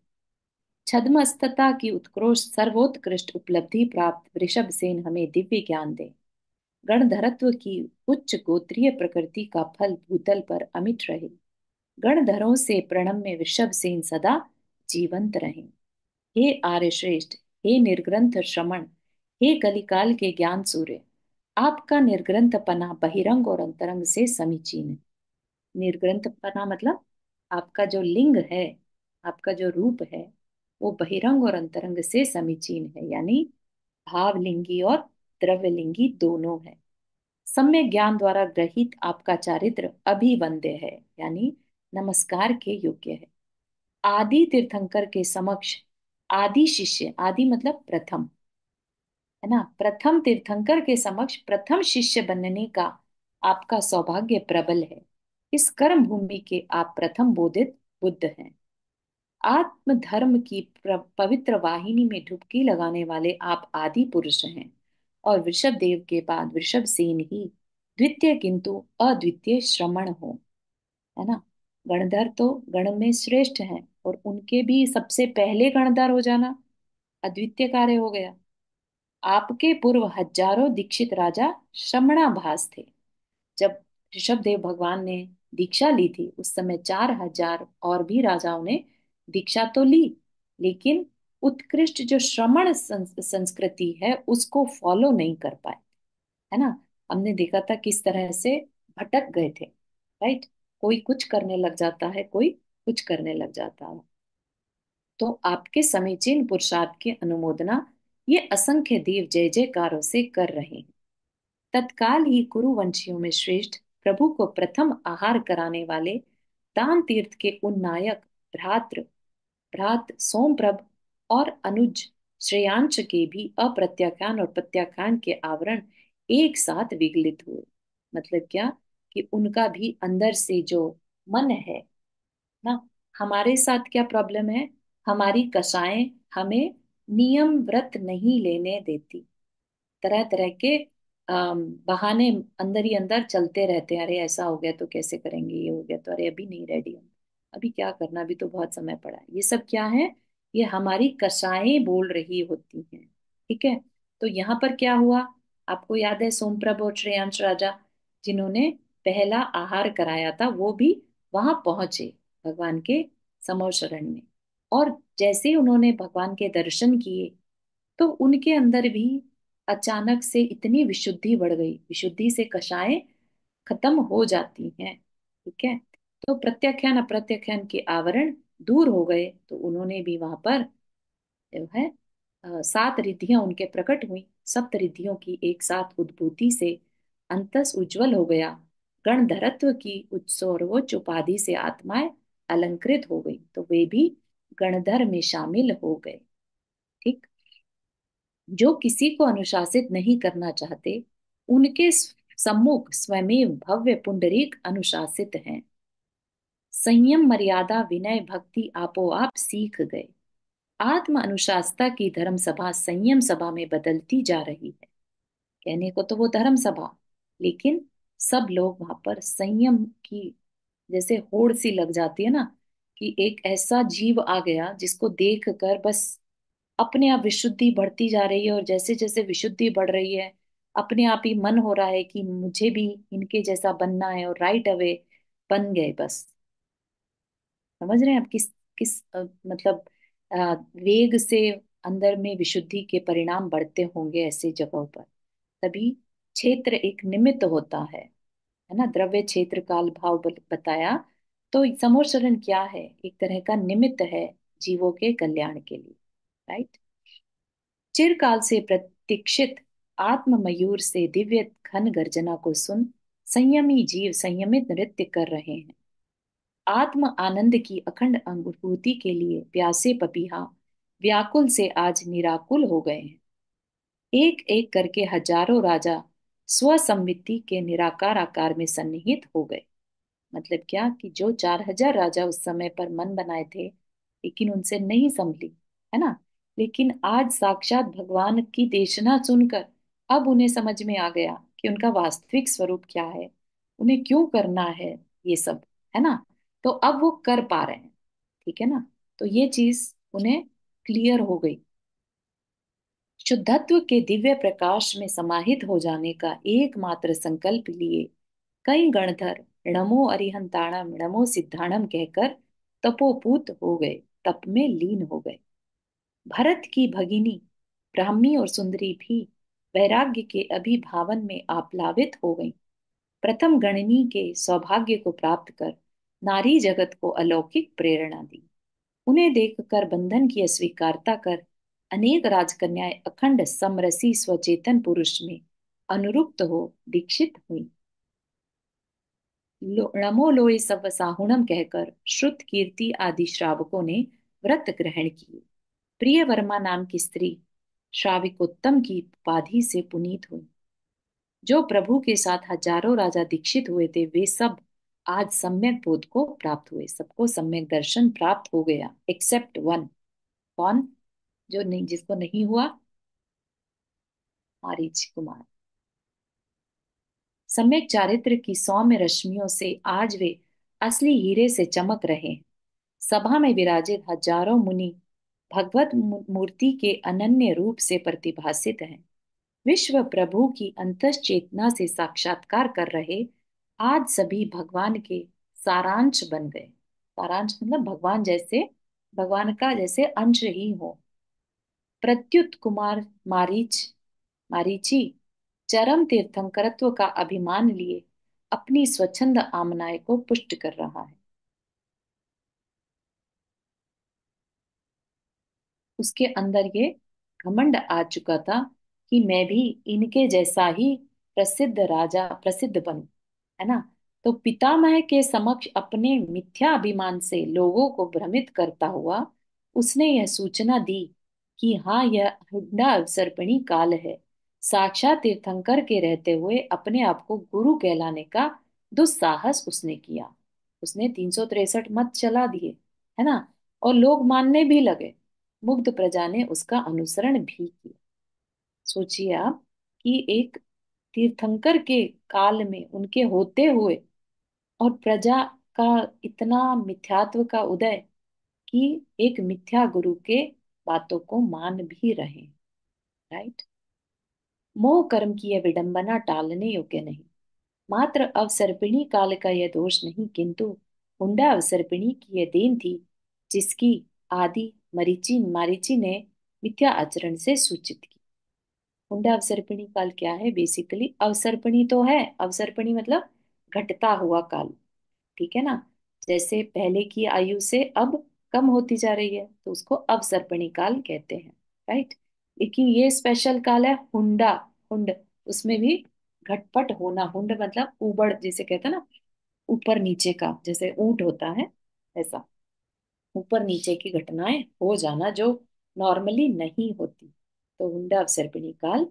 छद्मस्तता की उत्कृष्ट सर्वोत्कृष्ट उपलब्धि प्राप्त वृषभ सेन हमें दिव्य ज्ञान दे। गणधरत्व की उच्च गोत्रीय प्रकृति का फल भूतल पर अमिट रहे। गणधरों से प्रणम में वृषभ सेन सदा जीवंत रहे। हे आर्य श्रेष्ठ, हे निर्ग्रंथ श्रमण, हे कलिकाल के ज्ञान सूर्य, आपका निर्ग्रंथ पना बहिरंग और अंतरंग से समीचीन है। निर्ग्रंथ पना मतलब आपका जो लिंग है, आपका जो रूप है, वो बहिरंग और अंतरंग से समीचीन है, यानी भावलिंगी और द्रव्यलिंगी दोनों है। सम्यक ज्ञान द्वारा ग्रहित आपका चारित्र अभिवंद्य है, यानी नमस्कार के योग्य है। आदि तीर्थंकर के समक्ष आदि शिष्य, आदि मतलब प्रथम, है ना, प्रथम तीर्थंकर के समक्ष प्रथम शिष्य बनने का आपका सौभाग्य प्रबल है। इस कर्म भूमि के आप प्रथम बोधित बुद्ध हैं। आत्म धर्म की पवित्र वाहिनी में डुबकी लगाने वाले आप आदि पुरुष हैं, और वृषभ देव के बाद वृषभ सेन ही द्वितीय किंतु अद्वितीय श्रमण हो, है ना। गणधर तो गण में श्रेष्ठ हैं, और उनके भी सबसे पहले गणधर हो जाना अद्वितीय कार्य हो गया। आपके पूर्व हजारों दीक्षित राजा श्रमणाभास थे। जब ऋषभदेव भगवान ने दीक्षा ली थी उस समय 4,000 और भी राजाओं ने दीक्षा तो ली, लेकिन उत्कृष्ट जो श्रमण संस्कृति है उसको फॉलो नहीं कर पाए, है ना। हमने देखा था किस तरह से भटक गए थे, राइट। कोई कुछ करने लग जाता है, कोई कुछ करने लग जाता है। तो आपके समीचीन पुरुषार्थ की अनुमोदना ये असंख्य देव जय जयकारों से कर रहे हैं। तत्काल ही कुरुवंशियों में श्रेष्ठ प्रभु को प्रथम आहार कराने वाले दान तीर्थ के उन नायक भ्रातृ भ्रात सोमप्रभ और अनुज श्रेयांश के भी अप्रत्याख्यान और प्रत्याख्यान के आवरण एक साथ विगलित हुए। मतलब क्या, कि उनका भी अंदर से जो मन है ना, हमारे साथ क्या प्रॉब्लम है, हमारी कषायें हमें नियम व्रत नहीं लेने देती। तरह तरह के बहाने अंदर ही अंदर चलते रहते हैं। अरे ऐसा हो गया तो कैसे करेंगे, ये हो गया तो अरे अभी नहीं रेडी हम, अभी क्या करना, अभी तो बहुत समय पड़ा है। ये सब क्या है, ये हमारी कषायें बोल रही होती हैं। ठीक है। तो यहाँ पर क्या हुआ, आपको याद है सोमप्रभ और श्रेयांश राजा जिन्होंने पहला आहार कराया था वो भी वहां पहुंचे भगवान के समो शरण में। और जैसे ही उन्होंने भगवान के दर्शन किए तो उनके अंदर भी अचानक से इतनी विशुद्धि बढ़ गई, विशुद्धि से कषायें खत्म हो जाती हैं। ठीक है। तो प्रत्याख्यान अप्रत्याख्यान के आवरण दूर हो गए, तो उन्होंने भी वहां पर जो है 7 रिद्धियां उनके प्रकट हुई। सप्त रिद्धियों की एक साथ उद्भूति से अंतस उज्जवल हो गया। गणधरत्व की उच्च सर्वोच्च उपाधि से आत्माएं अलंकृत हो गई, तो वे भी गणधर में शामिल हो गए। ठीक। जो किसी को अनुशासित नहीं करना चाहते उनके सम्मुख स्वयं भव्य पुंडरीक अनुशासित हैं। संयम मर्यादा विनय भक्ति आपोआप सीख गए। आत्म अनुशासता की धर्म सभा संयम सभा में बदलती जा रही है। कहने को तो वो धर्म सभा, लेकिन सब लोग वहां पर संयम की जैसे होड़ सी लग जाती है ना, कि एक ऐसा जीव आ गया जिसको देख कर बस अपने आप विशुद्धि बढ़ती जा रही है, और जैसे जैसे विशुद्धि बढ़ रही है अपने आप ही मन हो रहा है कि मुझे भी इनके जैसा बनना है, और राइट अवे बन गए बस। समझ रहे हैं आप किस किस मतलब वेग से अंदर में विशुद्धि के परिणाम बढ़ते होंगे ऐसे जगहों पर। तभी क्षेत्र एक निमित्त होता है ना। द्रव्य क्षेत्र काल भाव बताया, तो समोच्चरण क्या है, एक तरह का निमित्त है जीवों के कल्याण के लिए, राइट। चिरकाल से प्रतीक्षित आत्म मयूर से दिव्य घन गर्जना को सुन संयमी जीव संयमित नृत्य कर रहे हैं। आत्म आनंद की अखंड अनुभूति के लिए प्यासे पपीहा व्याकुल से आज निराकुल हो गए हैं। एक एक करके हजारों राजा स्वसम्मिति के निराकार आकार में सन्निहित हो गए। मतलब क्या, कि जो 4,000 राजा उस समय पर मन बनाए थे लेकिन उनसे नहीं संभली, है ना। लेकिन आज साक्षात भगवान की देशना सुनकर अब उन्हें समझ में आ गया कि उनका वास्तविक स्वरूप क्या है, उन्हें क्यों करना है ये सब, है ना। तो अब वो कर पा रहे हैं। ठीक है ना। तो ये चीज उन्हें क्लियर हो गई। शुद्धत्व के दिव्य प्रकाश में समाहित हो जाने का एकमात्र संकल्प लिए कई गणधर णमो अरिहंताणम णमो सिद्धाणम कहकर तपोपूत हो गए, तप में लीन हो गए। भरत की भगिनी ब्राह्मी और सुंदरी भी वैराग्य के अभिभावन में आप्लावित हो गईं। प्रथम गणनी के सौभाग्य को प्राप्त कर नारी जगत को अलौकिक प्रेरणा दी। उन्हें देखकर बंधन की अस्वीकारता कर अनेक राजकन्याएं अखंड समरसी स्वचेतन पुरुष में अनुरुक्त हो दीक्षित हुई। नमो लोय सव साहुणम कहकर श्रुत कीर्ति आदि श्रावकों ने व्रत ग्रहण किए। प्रिय वर्मा नाम की स्त्री श्राविकोत्तम की उपाधि से पुनीत हुई। जो प्रभु के साथ हजारों राजा दीक्षित हुए थे वे सब आज सम्यक बोध को प्राप्त हुए। सबको सम्यक दर्शन प्राप्त हो गया एक्सेप्ट वन। कौन? जो नहीं, जिसको नहीं हुआ, मारीच कुमार। सम्यक चारित्र की सौम्य रश्मियों से आज वे असली हीरे से चमक रहे हैं। सभा में विराजित हजारों मुनि भगवत मूर्ति के अनन्य रूप से प्रतिभासित हैं। विश्व प्रभु की अंतस चेतना से साक्षात्कार कर रहे आज सभी भगवान के सारांश बन गए। सारांश मतलब भगवान जैसे, भगवान का जैसे अंश ही हो। प्रत्युत कुमार मारीच मारीची चरम तीर्थंकरत्व का अभिमान लिए अपनी स्वच्छंद आमनाय को पुष्ट कर रहा है। उसके अंदर ये घमंड आ चुका था कि मैं भी इनके जैसा ही प्रसिद्ध राजा प्रसिद्ध बनूं, है ना। तो पितामह के समक्ष अपने मिथ्या अभिमान से लोगों को भ्रमित करता हुआ उसने यह सूचना दी कि हाँ, यह हुड्डा अवसर्पिणी काल है। साक्षात तीर्थंकर के रहते हुए अपने आप को गुरु कहलाने का दुस्साहस उसने किया। उसने 363 मत चला दिए, है ना, और लोग मानने भी लगे। मुग्ध प्रजा ने उसका अनुसरण भी किया। सोचिए आप कि एक तीर्थंकर के काल में उनके होते हुए और प्रजा का इतना मिथ्यात्व का उदय कि एक मिथ्या गुरु के बातों को मान भी रहे। राइट। मोह कर्म की यह विडंबना टालने योग्य नहीं। मात्र अवसर्पिणी काल का यह दोष नहीं, किंतु हुंडा अवसर्पिणी की यह देन थी, जिसकी आदि मरीचि मारीची ने मिथ्या आचरण से सूचित की। हुंडा अवसर्पिणी काल क्या है? बेसिकली अवसर्पिणी तो है, अवसर्पिणी मतलब घटता हुआ काल। ठीक है ना। जैसे पहले की आयु से अब कम होती जा रही है तो उसको अवसर्पणी काल कहते हैं। राइट। लेकिन ये स्पेशल काल है हुंडा। हुंड, उसमें भी घटपट होना। हुंड मतलब उबड़, जिसे कहते हैं ना, ऊपर नीचे का, जैसे ऊंट होता है ऐसा ऊपर नीचे की घटनाएं हो जाना जो नॉर्मली नहीं होती। तो हुंडा अवसर्पिणी काल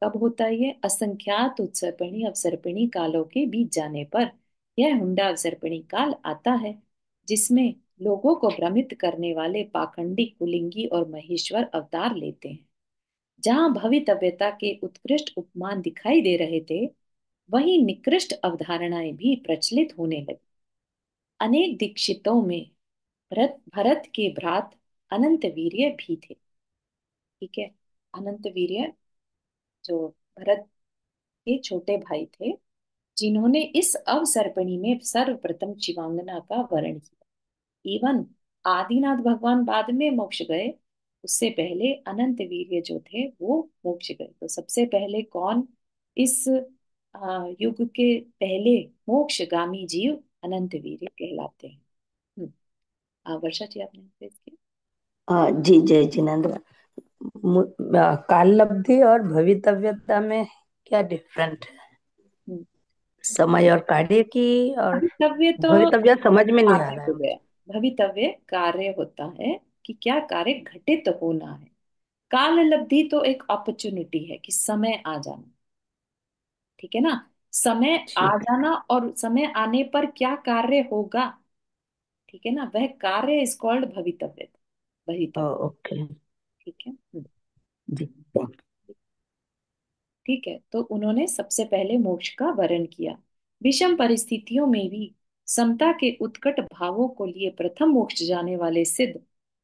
कब होता है? ये असंख्यात उत्सर्पिणी अवसर्पिणी कालों के बीत जाने पर यह हुंडा अवसर्पिणी काल आता है, जिसमें लोगों को भ्रमित करने वाले पाखंडी कुलिंगी और महेश्वर अवतार लेते हैं। जहां भवितव्यता के उत्कृष्ट उपमान दिखाई दे रहे थे, वहीं निकृष्ट अवधारणाएं भी प्रचलित होने लगी। अनेक दीक्षितों में भरत भरत के भ्रात अनंत वीर्य भी थे। ठीक है। अनंत वीर्य जो भरत के छोटे भाई थे, जिन्होंने इस अवसर्पिणी में सर्वप्रथम शिवांगना का वर्ण किया। इवन आदिनाथ भगवान बाद में मोक्ष गए, उससे पहले अनंत वीर्य जो थे वो मोक्ष गए। तो सबसे पहले कौन इस युग के पहले मोक्षगामी जीव अनंत वीर्य कहलाते हैं। वर्षा जी, आपने फेस किया। जी जय जिनेन्द्र। काल लब्धि और भवितव्यता में क्या डिफरेंट है? हम्म, समय और कार्य की, और भवितव्य तो भवितव्य समझ में नहीं आ कार्य रहा है हो मुझे। गया। भवितव्य कार्य होता है कि क्या कार्य घटित होना है। काल लब्धि तो एक अपॉर्चुनिटी है कि समय आ जाना। ठीक है ना। समय आ ठीक है। जाना और समय आने पर क्या कार्य होगा, ठीक है ना, वह कार्य इज कॉल्ड भवितव्य। भवितव्य। ओके। ठीक है। जी। ठीक है। तो उन्होंने सबसे पहले मोक्ष का वर्ण किया। विषम परिस्थितियों में भी समता के उत्कट भावों को लिए प्रथम मोक्ष जाने वाले सिद्ध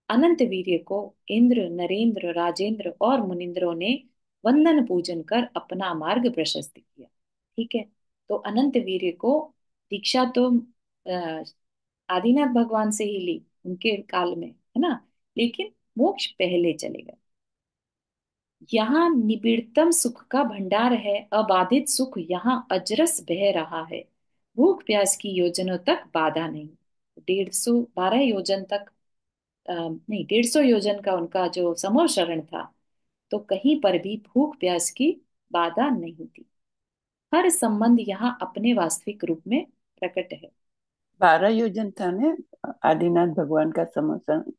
अनंत वीर्य को इंद्र नरेंद्र राजेंद्र और मुनिंद्रों ने वंदन पूजन कर अपना मार्ग प्रशस्त किया। ठीक है। तो अनंत वीर्य को दीक्षा तो अ, आदिनाथ भगवान से ही ली उनके काल में, है ना। लेकिन मोक्ष पहले चले गए। यहाँ निबिड़तम सुख का भंडार है, अबाधित सुख यहाँ अजरस बह रहा है। भूख प्यास की योजनों तक बाधा नहीं। 112 योजन तक, नहीं, 150 योजन का उनका जो समो शरण था, तो कहीं पर भी भूख प्यास की बाधा नहीं थी। हर संबंध यहाँ अपने वास्तविक रूप में प्रकट है। 12 योजन था ने आदिनाथ भगवान का समोसन।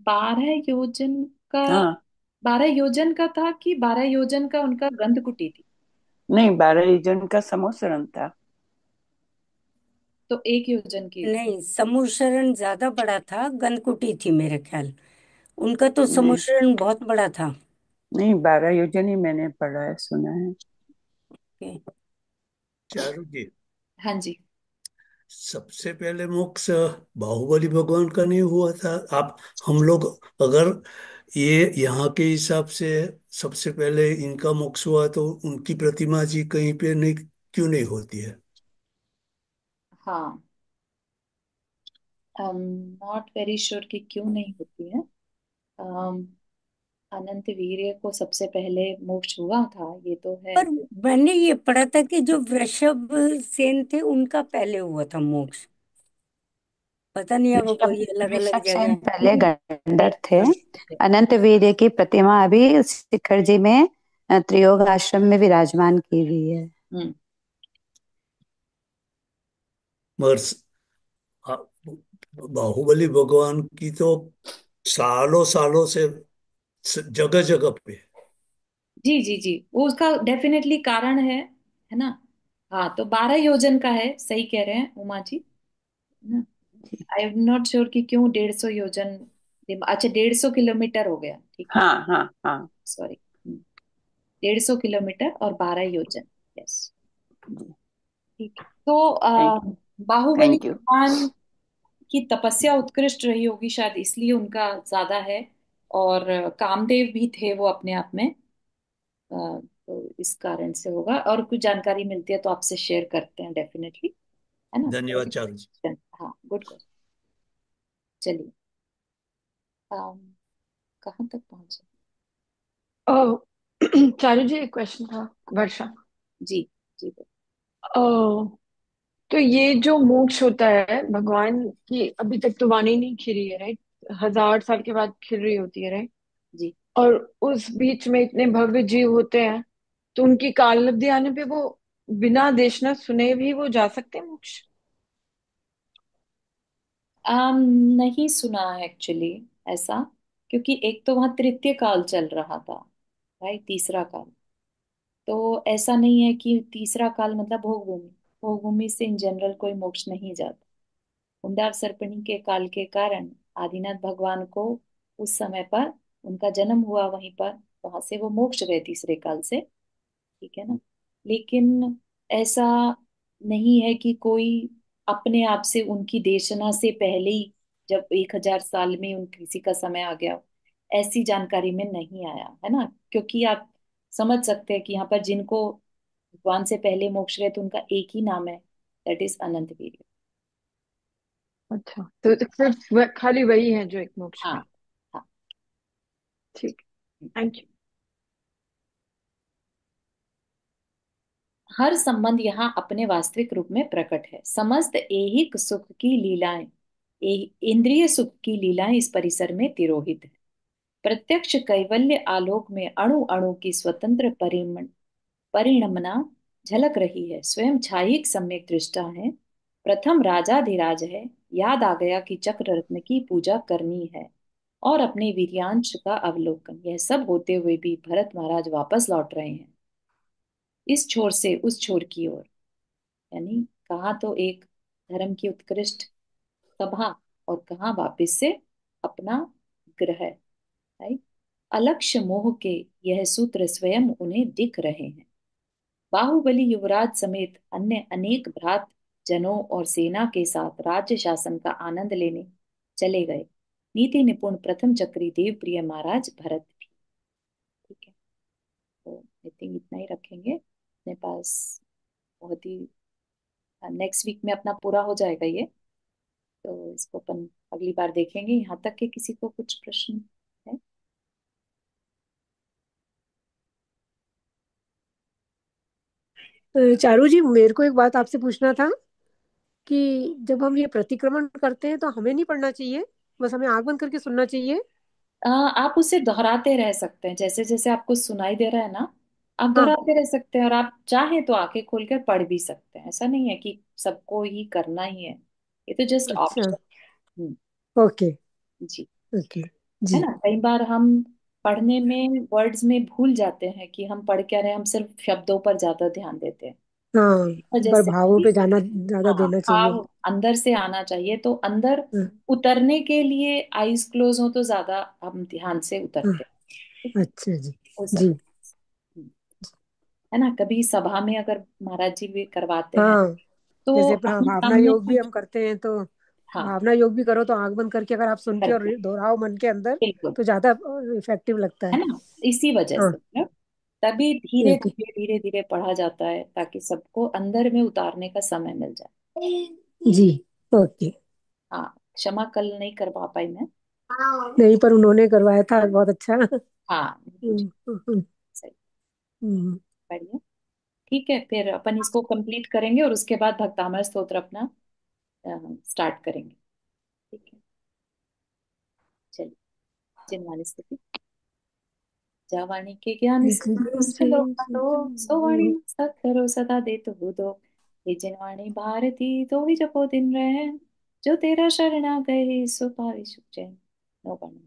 12 योजन का, हाँ। 12 योजन का था कि 12 योजन का उनका गंधकुटी थी? नहीं, 12 योजन का समोसरण था। तो 1 योजन की। नहीं, समूशरण ज्यादा बड़ा था, गंधकुटी थी मेरे ख्याल। उनका तो नहीं, समूशरण बहुत बड़ा था। नहीं, 12 योजन ही मैंने पढ़ा है, सुना है। ओके। चारू जी, हाँ जी। सबसे पहले मोक्ष बाहुबली भगवान का नहीं हुआ था? आप हम लोग अगर ये यहाँ के हिसाब से सबसे पहले इनका मोक्ष हुआ तो उनकी प्रतिमा जी कहीं पे नहीं, क्यों नहीं होती है? हाँ, नॉट वेरी श्योर कि क्यों नहीं होती है। um, अनंत वीर्य को सबसे पहले मोक्ष हुआ था, ये तो है। पर मैंने ये पढ़ा था कि जो वृषभ सेन थे उनका पहले हुआ था मोक्ष। पता नहीं, अब ऋषभ कोई अलग अलग ऋषभ जगह सेन है। पहले गंडर थे। नहीं। अनंत वीर्य की प्रतिमा अभी शिखर जी में त्रियोग आश्रम में विराजमान की हुई है। हम्म। मगर आ- बाहुबली भगवान की तो सालों सालों से जगह जगह पे। जी जी जी, वो उसका डेफिनेटली कारण है ना। हाँ, तो 12 योजन का है, सही कह रहे हैं उमा जी, है ना। आई एम नॉट श्योर कि क्यों 150 योजन। अच्छा, 150 किलोमीटर हो गया, ठीक है। हाँ हाँ हाँ। सॉरी, 150 किलोमीटर और 12 योजन। यस, ठीक है। तो थैंक बाहुबली थैंक यू। भगवान की तपस्या उत्कृष्ट रही होगी, शायद इसलिए उनका ज्यादा है। और कामदेव भी थे वो अपने आप में। तो इस कारण से होगा, और कुछ जानकारी मिलती है तो आपसे शेयर करते हैं डेफिनेटली, है ना। धन्यवाद चारू जी। हाँ, गुड क्वेश्चन। चलिए, अम, कहाँ तक पहुंचे। ओ चारू जी, एक क्वेश्चन था। वर्षा। जी जी। ओ, तो ये जो मोक्ष होता है भगवान की, अभी तक तो वाणी नहीं खिली है, राइट? 1000 साल के बाद खिल रही होती है, राइट? जी, और उस बीच में इतने भव्य जीव होते हैं, तो उनकी काल अवधि आने पे वो बिना देशना सुने भी वो जा सकते हैं मोक्ष? आम नहीं सुना है एक्चुअली ऐसा, क्योंकि एक तो वहां तृतीय काल चल रहा था, राइट, तीसरा काल। तो ऐसा नहीं है कि तीसरा काल मतलब भोग भूमि। भोग भूमि से इन जनरल कोई मोक्ष नहीं जाता। कुंदार सर्पिणी के काल के कारण आदिनाथ भगवान को उस समय पर उनका जन्म हुआ वहीं पर, वहां से वो मोक्ष गए तीसरे काल से, ठीक है ना। लेकिन ऐसा नहीं है कि कोई अपने आप से उनकी देशना से पहले ही, जब 1000 साल में उन किसी का समय आ गया, ऐसी जानकारी में नहीं आया है ना। क्योंकि आप समझ सकते हैं कि यहाँ पर जिनको भगवान से पहले मोक्ष गए तो उनका एक ही नाम है, दैट इज अनंत वीर। अच्छा, तो सिर्फ खाली वही है जो एक मोक्ष हाँ गए। हाँ। ठीक। Thank you. हर संबंध यहाँ अपने वास्तविक रूप में प्रकट है। समस्त ऐहिक सुख की लीलाएं, इंद्रिय सुख की लीलाएं इस परिसर में तिरोहित है। प्रत्यक्ष कैवल्य आलोक में अणु अणु की स्वतंत्र परिणमना झलक रही है। स्वयं छायिक सम्यक दृष्टा है, प्रथम राजाधिराज है। याद आ गया कि चक्र रत्न की पूजा करनी है और अपने वीर्यांश का अवलोकन। यह सब होते हुए भी भरत महाराज वापस लौट रहे हैं, इस छोर से उस छोर की ओर। यानी कहाँ तो एक धर्म की उत्कृष्ट सभा, और कहाँ वापिस से अपना ग्रह, राइट। अलक्ष्य मोह के यह सूत्र स्वयं उन्हें दिख रहे हैं। बाहुबली युवराज समेत अन्य अनेक भ्रात जनों और सेना के साथ राज्य शासन का आनंद लेने चले गए। नीति निपुण प्रथम चक्री देव प्रिय महाराज भरत भी, ठीक है। तो आई थिंक इतना ही रखेंगे अपने पास। बहुत ही, नेक्स्ट वीक में अपना पूरा हो जाएगा ये, तो इसको अपन अगली बार देखेंगे। यहाँ तक कि किसी को कुछ प्रश्न है। चारू जी, मेरे को एक बात आपसे पूछना था कि जब हम ये प्रतिक्रमण करते हैं तो हमें नहीं पढ़ना चाहिए, बस हमें आंख बंद करके सुनना चाहिए? आप उसे दोहराते रह सकते हैं, जैसे जैसे आपको सुनाई दे रहा है ना, आप हाँ। दोहराते रह सकते हैं। और आप चाहें तो आंखें खोलकर पढ़ भी सकते हैं, ऐसा नहीं है कि सबको ही करना ही है। ये तो जस्ट अच्छा। ऑप्शन। हम्म। ओके। जी। ओके। है जी। ना, कई बार हम पढ़ने में वर्ड्स में भूल जाते हैं कि हम पढ़ क्या रहे हैं, हम सिर्फ शब्दों पर ज्यादा ध्यान देते हैं। हाँ, वजह पर से भावों पे जाना ज्यादा हाँ, देना चाहिए। भाव अंदर से आना चाहिए, तो अंदर हाँ। उतरने के लिए आईज क्लोज हो तो ज्यादा हम ध्यान से हाँ। उतरते हैं, ठीक है। अच्छा जी। हो जी। सकता है ना, कभी सभा में अगर महाराज जी भी करवाते हैं हाँ। तो जैसे अपने भावना सामने योग भी हम करते हैं, तो हाँ भावना योग भी करो तो आंख बंद करके अगर आप सुन के और करके दोहराओ मन के अंदर, बिल्कुल, तो ज्यादा इफेक्टिव लगता है है। ना, इसी वजह हाँ, से ना, तभी धीरे ठीक है। धीरे धीरे धीरे पढ़ा जाता है ताकि सबको अंदर में उतारने का समय मिल जाए। जी, ओके। हाँ, क्षमा कल नहीं करवा पाई मैं। नहीं, पर उन्होंने करवाया था बहुत अच्छा। हाँ हम्म, हम्म, सही, हम्म। बढ़िया। ठीक है, फिर अपन इसको कंप्लीट करेंगे और उसके बाद भक्तामर स्तोत्र अपना स्टार्ट करेंगे। ठीक है, चलिए। जिनवाणी स्तुति। जावाणी के ज्ञान सिद्धियों श्लोका दो, सो वाणी मस्तक करो सदा देत दो। ये जिनवाणी भारती तो ही जपो दिन रहे, जो तेरा शरणा गए सो पावे सुख चैन। नो बन।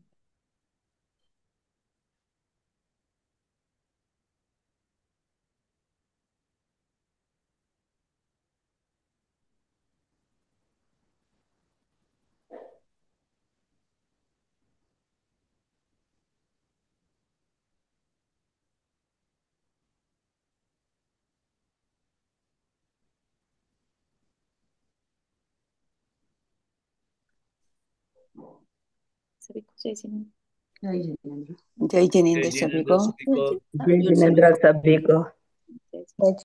सभी को जय जिनेन्द्र। जय जिनेन्द्र। जय जय जिनेन्द्र सभी जिनेन्द्र को। सभी को। जय जिनेन्द्र सभी को। जय जिनेन्द्र।